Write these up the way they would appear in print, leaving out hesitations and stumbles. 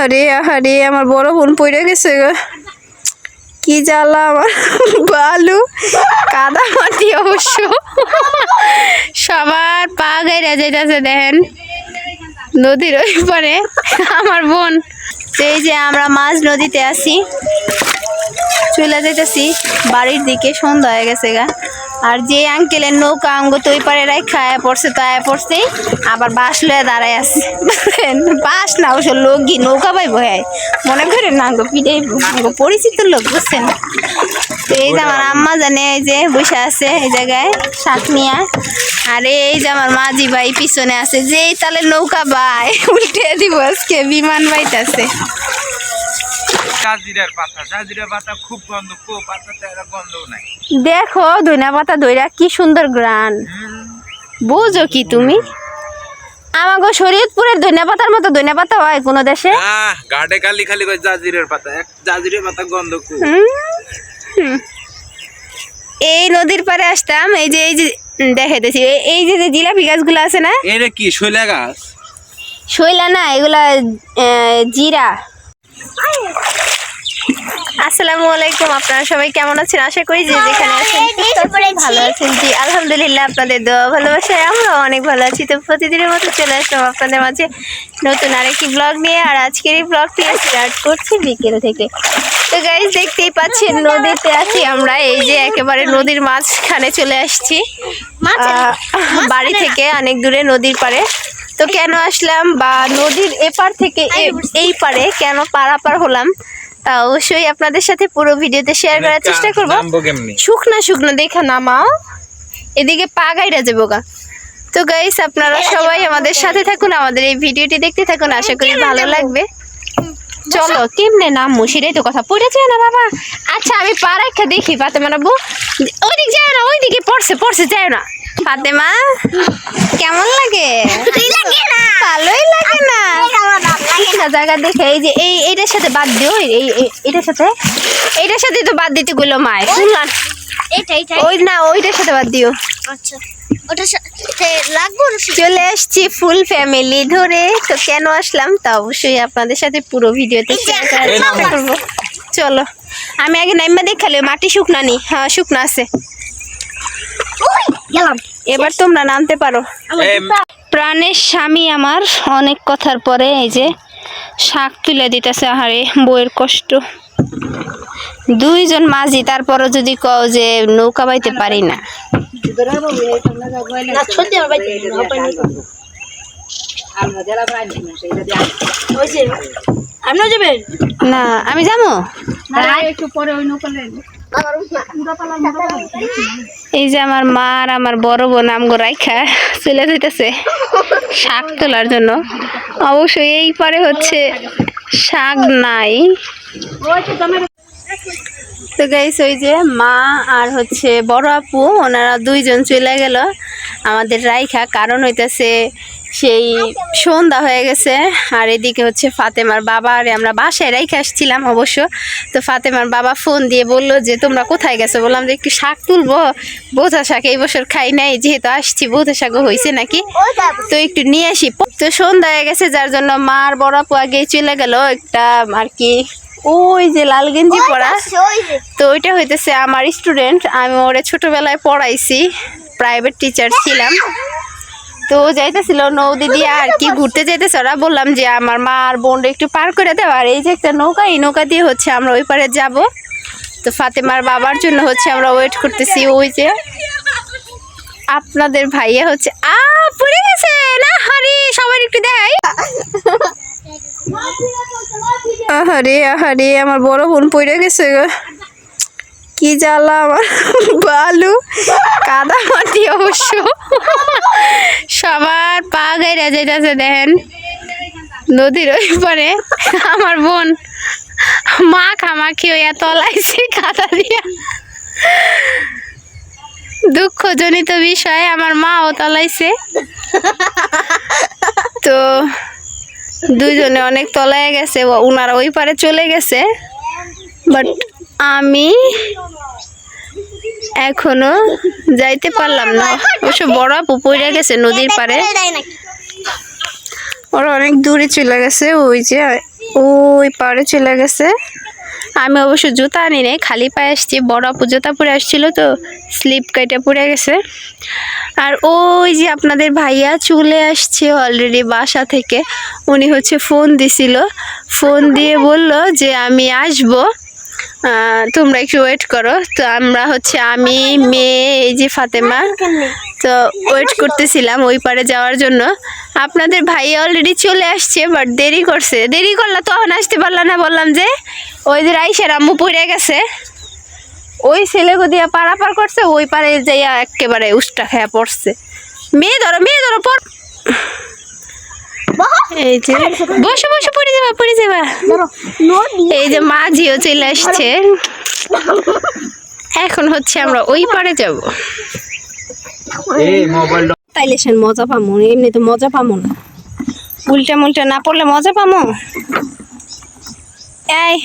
আহারে আহারে আমার বড় বোন পড়ে গেছে গো। কি জ্বালা আমার, বালু কাদা মাটি অবশ্য সবার পা গাইরা যাইতেছে। দেখেন নদীর ওই পারে আমার বোন। এই যে আমরা মাঝ নদীতে আছি, চলে যাইতেছি বাড়ির দিকে, সন্ধ্যা হয়ে গেছে গা। আর যে আঙ্কেলের নৌকা আঙ্গো তো ওই পারে খায় পড়ছে, তো আয়া পড়ছে আবার বাঁশ লয়ে দাঁড়ায় আছে। বাঁশ না অবশ্য লোক গিয়ে নৌকা পাইব, হ্যাঁ মনে করেন না আঙ্গো পিঠে পরিচিত লোক, বুঝছেন। তো এই যে আমার আম্মা জানে এই যে বসে আছে এই জায়গায় শাক নিয়ে। আর এই যে আমার মাঝি ভাই পিছনে আছে, যে তাহলে নৌকা বাই উল্টে দিব আজকে, বিমান বাইতেছে। দেখো ধনিয়া পাতা ধইরা কি সুন্দর গ্রান, বুঝো কি তুমি? আমাগো শরীয়তপুরের ধনিয়া পাতার মতো ধনিয়া পাতা হয় কোন দেশে? গাড়ে খালি খালি জাজিরের পাতা, এক জাজিরের পাতা গন্ধ খুব। এই নদীর পারে আসতাম, এই যে দেখাইতেছি, এই যে জিলাপি গাছগুলো আছে না, এটা কি শৈলা গাছ? শৈলা না, এগুলা জিরা। আসসালামু আলাইকুম, আপনারা সবাই কেমন আছেন? আশা করি যে যেখানে আছেন ভালো আছেন। জি আলহামদুলিল্লাহ, আপনাদের দোয়া ভালোবাসায় আমরা অনেক ভালো আছি। তো প্রতিদিনের মতো চলে আসলাম আপনাদের মাঝে নতুন আরেকটি ব্লগ নিয়ে। আর আজকের এই ব্লগটি স্টার্ট করছি বিকেল থেকে। তো গাইস দেখতেই পাচ্ছেন নদীতে আছি আমরা, এই যে একেবারে নদীর মাঝখানে চলে আসছি বাড়ি থেকে অনেক দূরে নদীর পাড়ে। তো কেন আসলাম বা নদীর এপার থেকে এই পারে কেন পারাপার হলাম তা অবশ্যই আপনাদের সাথে পুরো ভিডিওতে শেয়ার করার চেষ্টা করব। শুকনা শুকনো দেখা নামাও, এদিকে পা গাইরা যাবো গা। তো গাইস আপনারা সবাই আমাদের সাথে থাকুন, আমাদের এই ভিডিওটি দেখতে থাকুন, আশা করি ভালো লাগবে। চলো কেমনে নামবো সেটাই তো কথা, পড়ে যায় না বাবা। আচ্ছা আমি পা রাখা দেখি, ফাতেমা নামবো। ওইদিকে যায় না, ওইদিকে পড়ছে যায় না। ফাতেমা কেমন লাগে? ভালোই লাগে না জায়গা দেখে। এই যে এইটার সাথে বাদ দিও, এইটার সাথে তো বাদ দিতে গুলো মায় শুনলাম, ওই না ওইটার সাথে বাদ দিও। চলে আসছি ফুল ফ্যামিলি ধরে। তো কেন আসলাম তা অবশ্যই আপনাদের সাথে পুরো ভিডিওতে শেয়ার করার চেষ্টা করবো। চলো আমি আগে নাইমা দেখালে, মাটি শুকনা নি, হ্যাঁ শুকনা আছে। এবার তোমরা নামতে পারো। প্রাণের স্বামী আমার অনেক কথার পরে এই যে শাক তুলে দিতেছে। আহারে বউয়ের কষ্ট, দুইজন মাঝি তারপরও যদি কও যে নৌকা বাইতে পারি না। না আমি যাবো, এই যে আমার মা আর আমার বড় বোন আমগো রাইখা চলে যাইতেছে শাক তোলার জন্য। অবশ্যই এই পারে হচ্ছে শাক নাই। তো গাইস ওই যে মা আর হচ্ছে বড় আপু, ওনারা দুইজন চলে গেল আমাদের রাইখা, কারণ হইতেছে সেই সন্ধ্যা হয়ে গেছে। আর এদিকে হচ্ছে ফাতেমার বাবা আর আমরা বাসায় রাইখা আসছিলাম অবশ্য। তো ফাতেমার বাবা ফোন দিয়ে বললো যে তোমরা কোথায় গেছো? বললাম যে একটু শাক তুলবো, বোঝা শাক এই বছর খাই নাই, যেহেতু আসছি বোঝা শাকও হয়েছে নাকি, তো একটু নিয়ে আসি। তো সন্ধ্যা হয়ে গেছে যার জন্য মা আর বড় আপু আগে চলে গেল একটা আর কি, ওই যে লাল গেঞ্জি পরা, তো ওইটা হইতেছে আমার স্টুডেন্ট। আমি ওরে ছোটবেলায় পড়াইছি, প্রাইভেট টিচার ছিলাম। তো যাইতেছিল নদী দিয়ে আর কি ঘুরতে যাইতেছে ওরা। বললাম যে আমার মা আর বোনটা একটু পার করে দেওয়া, আর এই যে একটা নৌকা, এই নৌকা দিয়ে হচ্ছে আমরা ওই পারে যাব। তো ফাতেমার বাবার জন্য হচ্ছে আমরা ওয়েট করতেছি। ওই যে আপনাদের ভাইয়া হচ্ছে পড়ে গেছে না, হারি সবার একটু দেয়। আহারে আহারে আমার বড় বোন পড়ে গেছে গো, কি জ্বালা আমার, বালু কাদা মাটি অবশ্য সবার পা গাইরা যাইতেছে। দেখেন নদীর ওই পারে আমার বোন মাখামাখি হইয়া তলাইছে কাদা দিয়া। দুঃখজনিত বিষয়, আমার মাও তলাইছে। তো দুইজনে অনেক তলায় গেছে, ওনারা ওই পারে চলে গেছে, বাট আমি এখনো যাইতে পারলাম না। অবশ্য বড় আপু পড়ে গেছে নদীর পারে, ওরা অনেক দূরে চলে গেছে। ওই যে ওই পাড়ে চলে গেছে। আমি অবশ্য জুতা আনি নাই, খালি পায়ে আসছি। বড় আপু জুতা পরে আসছিল তো স্লিপ কেটে পড়ে গেছে। আর ওই যে আপনাদের ভাইয়া চলে আসছে অলরেডি বাসা থেকে। উনি হচ্ছে ফোন দিছিল, ফোন দিয়ে বলল যে আমি আসবো, তোমরা একটু ওয়েট করো। তো আমরা হচ্ছে আমি, মেয়ে, এই যে ফাতেমা, তো ওয়েট করতেছিলাম ওই পারে যাওয়ার জন্য। আপনাদের ভাই অলরেডি চলে আসছে, বাট দেরি করছে। দেরি করলে তখন আসতে পারল না, বললাম যে ওই যে রাইসের আম্মু পড়ে গেছে, ওই ছেলেকে দিয়ে পারাপার করছে, ওই পারে যাইয়া একেবারে উষ্টা খেয়া পড়ছে। মেয়ে ধরো, মেয়ে ধরো, পড়। এই যে বসে বসে পড়ে যাবা, পড়ে যাবা। এই যে মাঝিও চলে আসছে। এখন হচ্ছে আমরা ওই পারে যাব। তাইলে সে মজা পামো, এমনি তো মজা পামো না। উল্টা মুল্টা না পড়লে মজা পামো। এই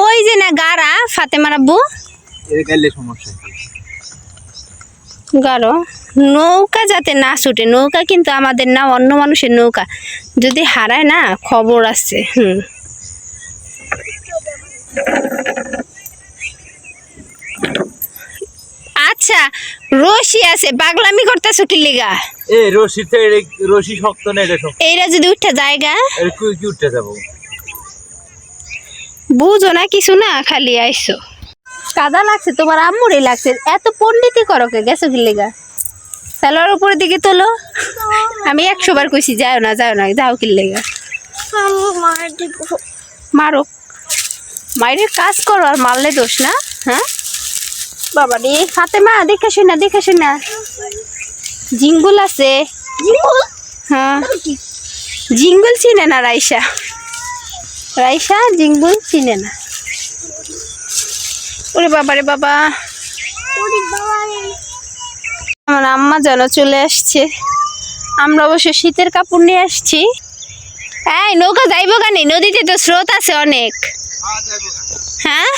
ওই যে না গাড়া ফাতেমার আব্বু, গাড়ো নৌকা যাতে না ছুটে। নৌকা কিন্তু আমাদের না, অন্য মানুষের নৌকা। যদি হারায় না, খবর আছে। আচ্ছা, রশি আছে, পাগলামি করতেছো কি লিগা? রশি শক্ত না, এটা শক্ত। এইটা যদি উঠে জায়গা কি উঠতে যাবো? বুঝো না কিছু না, খালি আইসো। কাদা লাগছে, তোমার আম্মুরই লাগছে। এত পণ্ডিতি করো কে? গেছো কি লিগা? সালোয়ার উপরের দিকে তোলো। আমি 100 বার কইছি যাও না, যাও না, যাও কি লিগা? মারো, মায়ের কাজ করো, আর মারলে দোষ না। হ্যাঁ বাবা রে, ফাতেমা দেখে শুনা, দেখে শুনা। জিঙ্গুল আছে। হ্যাঁ, জিঙ্গুল চিনে না রাইসা, রাইসা জিঙ্গুল চিনে না। ওরে বাবা রে বাবা, আমার আম্মা যেন চলে আসছে। আমরা অবশ্য শীতের কাপড় নিয়ে আসছি। এই নৌকা যাইবো কানি? নদীতে তো স্রোত আছে অনেক। হ্যাঁ,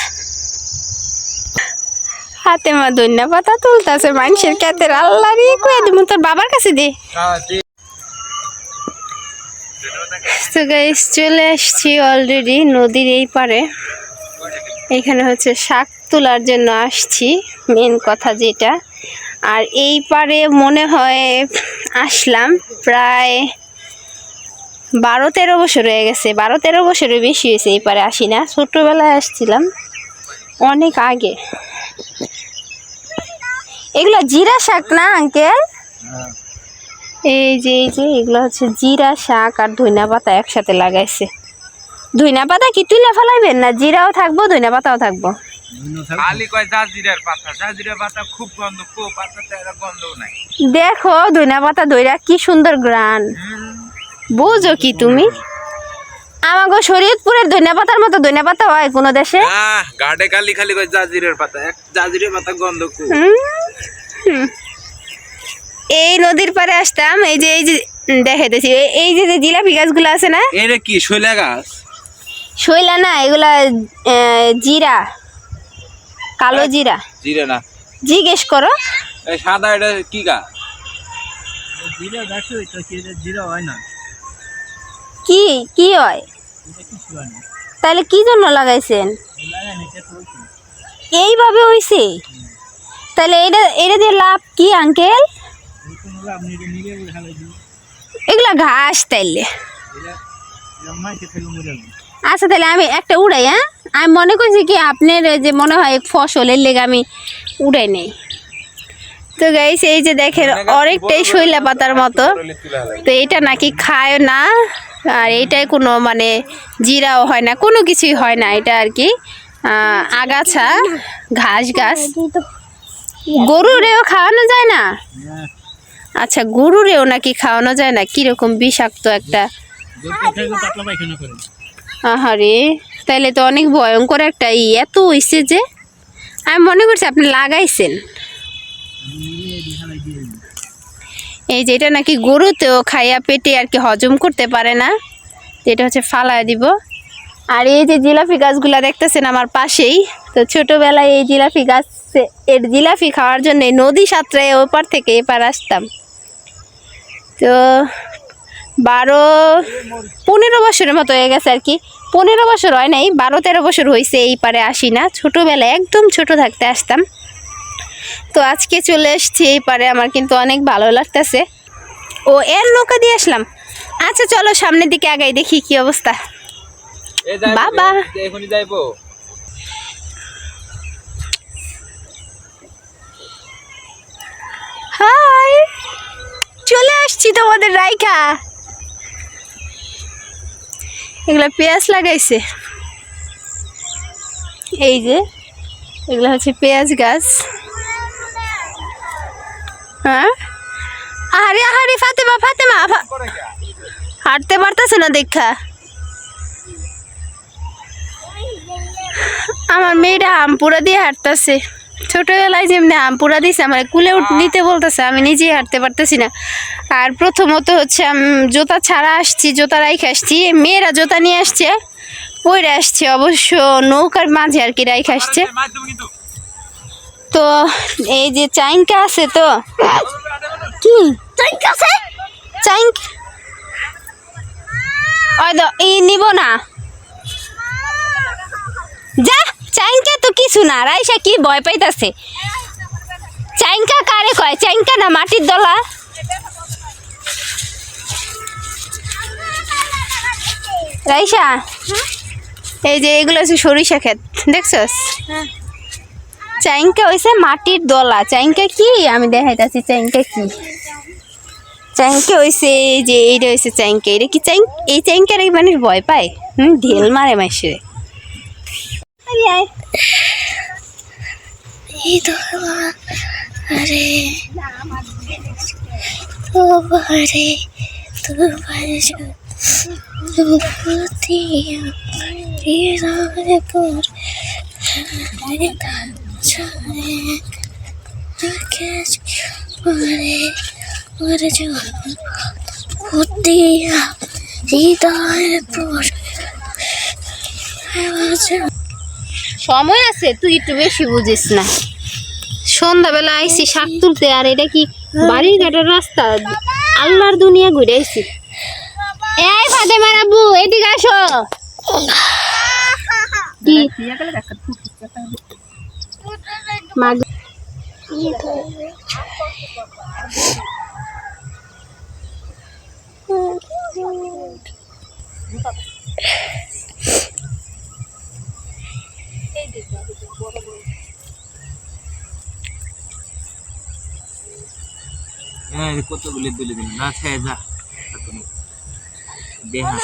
হাতে মা ধন্যা পাতা তুলতেছে মানুষের ক্ষেতের। আল্লাহ রে, কয়ে দিব তোর বাবার কাছে দে। তো গাইস, চলে আসছি অলরেডি নদীর এই পারে। এখানে হচ্ছে শাক তোলার জন্য আসছি, মেন কথা যেটা। আর এই পারে মনে হয় আসলাম প্রায় 12-13 বছর হয়ে গেছে। 12-13 বছরের বেশি হয়েছে এই পারে আসি না। ছোট্টবেলায় আসছিলাম, অনেক আগে। এগুলো জিরা শাক না আঙ্কেল? এই যে এগুলো হচ্ছে জিরা শাক আর ধইনা পাতা একসাথে লাগাইছে। ধইনা পাতা কি তুলে ফেলাইবেন না? জিরাও থাকবো, ধইনা পাতাও থাকবো। দেখো ধইনা পাতা ধইরা কি সুন্দর গ্রান। বুঝো কি তুমি? আমাগো শরীয়তপুরের ধইনা পাতার মতো ধইনা পাতা হয় কোন দেশে? গাড়ে খালি খালি কয় জাজিরের পাতা, এক জাজিরের পাতা গন্ধ খুব। এই নদীর পারে আসতাম, এই যে দেখাইতেছি, এই যে জিলাপি গাছগুলো আছে না, এটা কি শৈলা গাছ? শৈলা না, এগুলা জিরা, কালো জিরা। জিরা না, জিজ্ঞেস করো। এই সাদা এটা কি গাছ? জিরা গাছ, তো কি এটা জিরা হয় না? কি কি হয়? এটা কিছু হয় না। তাহলে কি জন্য লাগাইছেন? লাগানি এটা তো হইছে। এইভাবে হইছে? তাহলে এটা দিয়ে লাভ কি আঙ্কেল? কোন লাভ নেই, এটা নিগে খালাই দিই। এগুলা ঘাস তাইলে। এটা মাইকে থেকে মরে যাবে। আচ্ছা তাহলে আমি একটা উড়াই। হ্যাঁ, আমি মনে করছি কি আপনার যে মনে হয় ফসলের লেগে আমি উড়াই নেই। তো গাইস, এই যে দেখেন অনেকটাই শৈলা পাতার মতো। তো এটা নাকি খায় না, আর এইটাই কোনো মানে জিরাও হয় না, কোনো কিছুই হয় না। এটা আর কি আগাছা, ঘাস গাছ। গরুরেও খাওয়ানো যায় না? আচ্ছা, গরুরেও নাকি খাওয়ানো যায় না? কিরকম বিষাক্ত একটা। পাতলা পায়খানা করে। আহারে, তাইলে তো অনেক ভয়ঙ্কর একটা এত হইছে যে। আমি মনে করছি আপনি লাগাইছেন। এই যে এটা নাকি গরুতেও খাইয়া পেটে আর কি হজম করতে পারে না, এটা হচ্ছে ফালায় দিব। আর এই যে জিলাপি গাছগুলা দেখতেছেন আমার পাশেই, তো ছোটবেলায় এই জিলাপি গাছ এর জিলাপি খাওয়ার জন্য নদী সাঁতরায় ওপার থেকে এপার আসতাম। তো 12-15 বছরের মতো হয়ে গেছে আর কি, 15 বছর হয় নাই, 12-13 বছর হয়েছে এই পারে আসি না। ছোটোবেলায় একদম ছোট থাকতে আসতাম। তো আজকে চলে এসছি এই পারে, আমার কিন্তু অনেক ভালো লাগতেছে। ও এর নৌকা দিয়ে আসলাম। আচ্ছা চলো সামনের দিকে আগাই, দেখি কি অবস্থা। বাবা এখনই যাইবো। হাই, চলে আসছি তোমাদের রাইখা। এগুলা পেঁয়াজ লাগাইছে, এই যে এগুলা হচ্ছে পেঁয়াজ গাছ। হ্যাঁ আরে আরে ফাতেমা ফাতেমা হাঁটতে পারতেছে না দেখা। আমার মেয়েটা আমপুরা দিয়ে হাঁটতেছে। ছোটবেলায় যেমনি আমপুরা দিয়েছে আমার কুলে নিতে বলতেছে, আমি নিজেই হাঁটতে পারতেছি না। আর প্রথমত হচ্ছে আমি জুতা ছাড়া আসছি, জুতা রাইখে আসছি, মেয়েরা জুতা নিয়ে আসছে পরে আসছে, অবশ্য নৌকার মাঝে আর কি রাইখে আসছে। তো এই যে চাইঙ্কা আছে, তো কি চাইঙ্কা আছে, চাইঙ্ক ওই তো এই নিব না যা। চাইঙ্কা তো কিছু না, রাইসা কি ভয় পাইতাছে। চাইঙ্কা কারে কয়? চাইঙ্কা না মাটির দলা। রাইসা এই যে এগুলো হচ্ছে সরিষা ক্ষেত, দেখছস? চাইঙ্কা হইছে মাটির দলা। চাইঙ্কা কি আমি দেখাইতাছি, চাইঙ্কা কি। চাইঙ্কা হইছে এই যে এইটা হইছে চাইঙ্কা। এটা কি চাইঙ্ক? এই চাইঙ্কারে মানুষ ভয় পায়, ঢেল মারে মাইসে। আরে তোমারে তোমারে সময় আছে, তুই একটু বেশি বুঝিস না। সন্ধ্যাবেলা আইসি শাক তুলতে, আর এটা কি বাড়ির ঘাটের রাস্তা, আল্লাহর দুনিয়া ঘুরে আইসি। এই ফাতেমার আব্বু এদিকে আসো। কি কতগুলি তুলে দিন না, ছেড়ে যা দেহা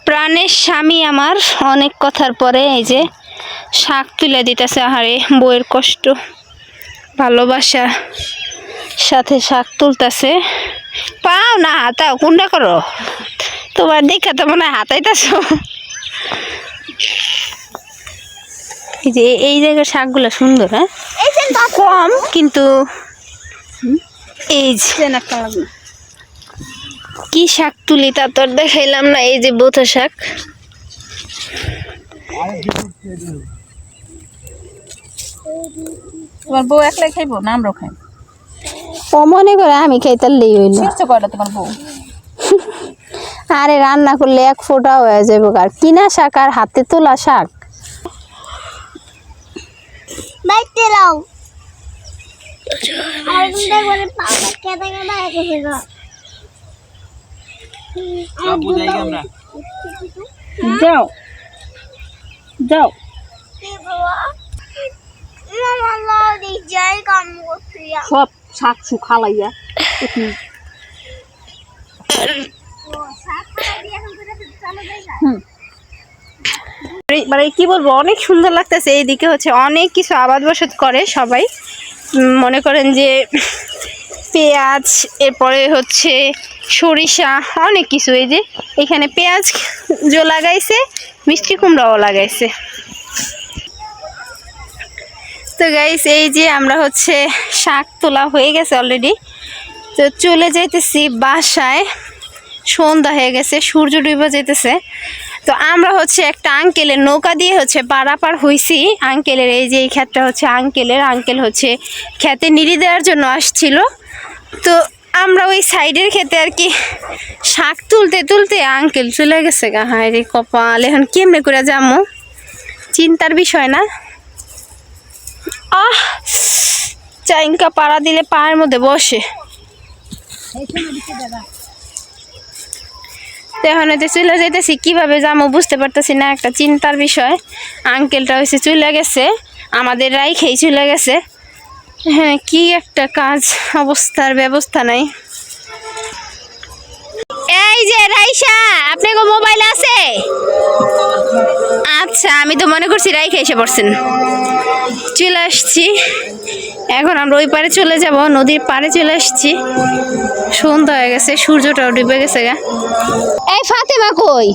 প্রাণের স্বামী আমার অনেক কথার পরে এই যে শাক তুলে দিতেছে। আহারে বউয়ের কষ্ট, ভালোবাসা সাথে শাক তুলতেছে। পাও না হাতাও, কোনটা করো তোমার দেখা তো মনে হয় হাতাইতেছ। এই যে এই জায়গার শাকগুলো সুন্দর, হ্যাঁ কম কিন্তু এই যে কি শাক তুলি তা তোর দেখাইলাম না। এই যে বোথা শাক, তোমার বউ একলাই খাইবো না আমরাও খাই? ও মনে করে আমি খাইতারলেই হইল। চেষ্টা কয়টা তোমার বউ? আরে রান্না করলে এক ফোঁটা হয়ে যাবে। আর কিনা শাক আর হাতে তোলা শাক। বাইতে লাও আর গুন্ডা করে পাওয়া কেদা কেদা এসে গো। সব বুঝাই আমরা। যাও যাও সব শাক শুকালাইয়া মানে কি বলবো, অনেক সুন্দর লাগতেছে। এইদিকে হচ্ছে অনেক কিছু আবাদ বসত করে সবাই। মনে করেন যে পেঁয়াজ, এরপরে হচ্ছে সরিষা, অনেক কিছু। এই যে এখানে পেঁয়াজ লাগাইছে, মিষ্টি কুমড়াও লাগাইছে। তো গাইস এই যে আমরা হচ্ছে শাক তোলা হয়ে গেছে অলরেডি। তো চলে যাইতেছি বাসায়, সন্ধ্যা হয়ে গেছে, সূর্য ডুবে যেতেছে। তো আমরা হচ্ছে একটা আঙ্কেলের নৌকা দিয়ে হচ্ছে পারাপার হইছি। আঙ্কেলের এই যে এই ক্ষেতটা হচ্ছে আঙ্কেল হচ্ছে ক্ষেতে নিড়ি দেওয়ার জন্য আসছিল। তো আমরা ওই সাইডের ক্ষেতে আর কি শাক তুলতে তুলতে আঙ্কেল চলে গেছে গা। হায় রে কপাল, এখন কেমনে করে যাবো, চিন্তার বিষয় না। চাইনকা পাড়া দিলে পায়ের মধ্যে বসে। এখন এতে চলে যাইতেছি, কিভাবে যাবো বুঝতে পারতেছি না, একটা চিন্তার বিষয়। আঙ্কেলটা হয়েছে চলে গেছে, আমাদের রাইখেই চলে গেছে। হ্যাঁ, কি একটা কাজ, অবস্থার ব্যবস্থা নাই। এই যে রাইসা, আপনার মোবাইল আছে? আচ্ছা, আমি তো মনে করছি রাইখে এসে পড়ছেন। চলে আসছি, এখন আমরা ওই পারে চলে যাব, নদীর পাড়ে চলে আসছি। সন্ধ্যা হয়ে গেছে, সূর্যটাও ডুবে গেছে গা। এই ফাতেমা কই?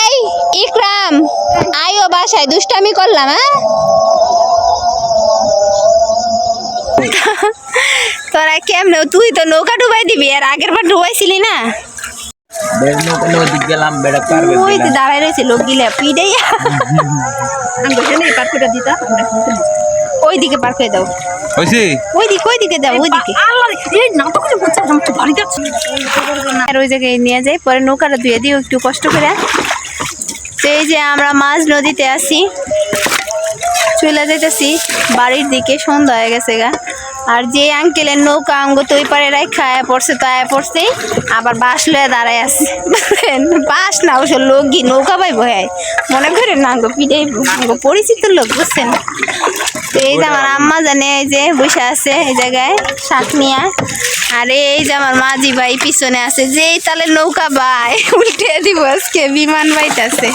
এই ইকরাম, আইও বাসায়, দুষ্টামি করলাম। তোরা কেমনে, তুই তো নৌকা ডুবাই দিবি, আর আগের বার ডুবাইছিলি না? ওই তো দাঁড়াই রয়েছে লোক গিলা পিডাইয়া। ওইদিকে পার করে দাও, ওইদিকে দাও, ওইদিকে। আর ওই জায়গায় নিয়ে যাই, পরে নৌকাটা ধুয়ে দিও একটু কষ্ট করে। তো এই যে আমরা মাঝ নদীতে আছি, চলে যাইতেছি বাড়ির দিকে, সন্ধ্যা হয়ে গেছে গা। আর যে আঙ্কেলের নৌকা আঙ্গ তো ওই পারে রাখা পড়ছে, তো পড়ছেই আবার বাঁশ লয়ে দাঁড়ায় আছে। বাঁশ না, ওসব লোক গিয়ে নৌকা পাইব, হ্যাঁ মনে করেন না, আঙ্গ পিঠে আঙ্গ পরিচিত লোক, বুঝছেন। তো এই যে আমার আম্মা জানে, এই যে বসে আছে এই জায়গায় শাক নিয়ে। আর এই যে আমার মাঝি ভাই পিছনে আছে, যেই তালে নৌকা বাই উল্টে দিব, আজকে বিমান বাইতেছে।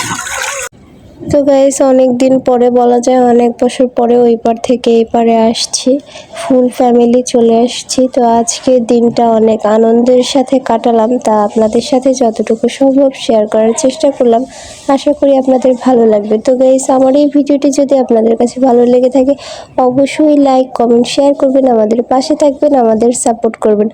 তো গাইস, অনেক দিন পরে, বলা যায় অনেক বছর পরে ওই পার থেকে এই পারে আসছি, ফুল ফ্যামিলি চলে আসছি। তো আজকের দিনটা অনেক আনন্দের সাথে কাটালাম, তা আপনাদের সাথে যতটুকু সম্ভব শেয়ার করার চেষ্টা করলাম। আশা করি আপনাদের ভালো লাগবে। তো গাইস, আমার এই ভিডিওটি যদি আপনাদের কাছে ভালো লেগে থাকে, অবশ্যই লাইক কমেন্ট শেয়ার করবেন, আমাদের পাশে থাকবেন, আমাদের সাপোর্ট করবেন।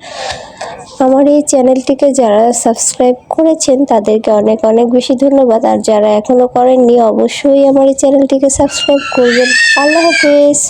আমার এই চ্যানেলটিকে যারা সাবস্ক্রাইব করেছেন তাদেরকে অনেক অনেক বেশি ধন্যবাদ। আর যারা এখনও করেননি, অবশ্যই আমার এই চ্যানেলটিকে সাবস্ক্রাইব করবেন। আল্লাহ হাফেজ।